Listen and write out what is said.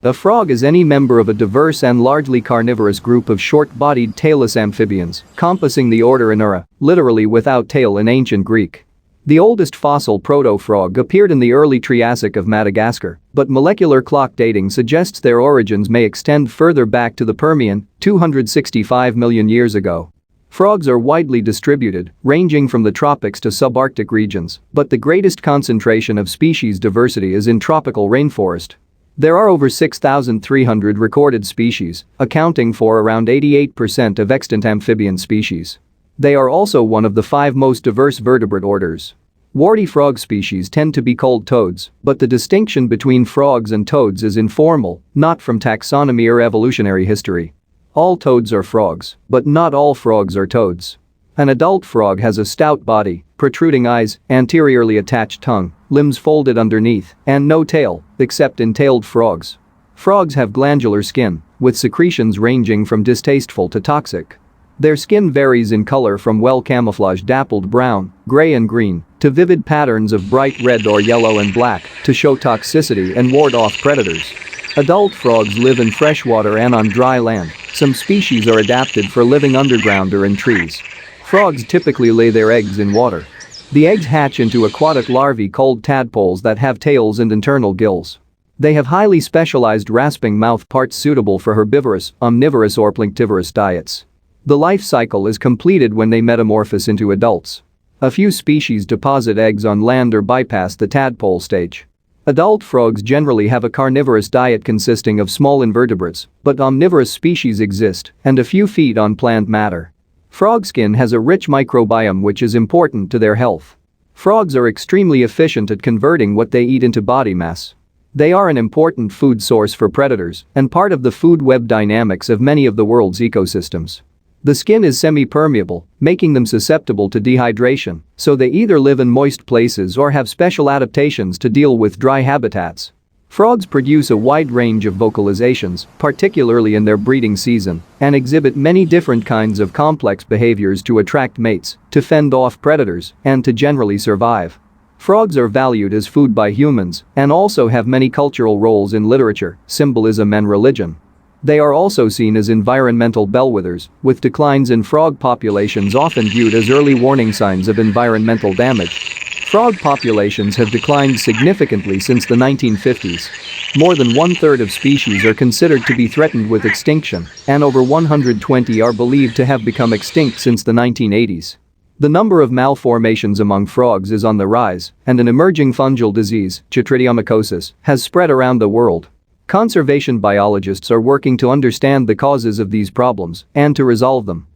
A frog is any member of a diverse and largely carnivorous group of short-bodied tailless amphibians, compassing the order Anura, literally without tail in ancient Greek. The oldest fossil proto-frog appeared in the early Triassic of Madagascar, but molecular clock dating suggests their origins may extend further back to the Permian, 265 million years ago. Frogs are widely distributed, ranging from the tropics to subarctic regions, but the greatest concentration of species diversity is in tropical rainforest. There are over 6,300 recorded species, accounting for around 88% of extant amphibian species. They are also one of the 5 most diverse vertebrate orders. Warty frog species tend to be called toads, but the distinction between frogs and toads is informal, not from taxonomy or evolutionary history. All toads are frogs, but not all frogs are toads. An adult frog has a stout body, protruding eyes, anteriorly attached tongue, limbs folded underneath, and no tail, except in tailed frogs. Frogs have glandular skin, with secretions ranging from distasteful to toxic. Their skin varies in color from well-camouflaged dappled brown, gray and green, to vivid patterns of bright red or yellow and black to show toxicity and ward off predators. Adult frogs live in freshwater and on dry land. Some species are adapted for living underground or in trees. Frogs typically lay their eggs in water. The eggs hatch into aquatic larvae called tadpoles that have tails and internal gills. They have highly specialized rasping mouth parts suitable for herbivorous, omnivorous or planktivorous diets. The life cycle is completed when they metamorphose into adults. A few species deposit eggs on land or bypass the tadpole stage. Adult frogs generally have a carnivorous diet consisting of small invertebrates, but omnivorous species exist, and a few feed on plant matter. Frog skin has a rich microbiome which is important to their health. Frogs are extremely efficient at converting what they eat into body mass. They are an important food source for predators and part of the food web dynamics of many of the world's ecosystems. The skin is semi-permeable, making them susceptible to dehydration, so they either live in moist places or have special adaptations to deal with dry habitats. Frogs produce a wide range of vocalizations, particularly in their breeding season, and exhibit many different kinds of complex behaviors to attract mates, to fend off predators, and to generally survive. Frogs are valued as food by humans and also have many cultural roles in literature, symbolism and religion. They are also seen as environmental bellwethers, with declines in frog populations often viewed as early warning signs of environmental damage. Frog populations have declined significantly since the 1950s. More than 1/3 of species are considered to be threatened with extinction, and over 120 are believed to have become extinct since the 1980s. The number of malformations among frogs is on the rise, and an emerging fungal disease, chytridiomycosis, has spread around the world. Conservation biologists are working to understand the causes of these problems and to resolve them.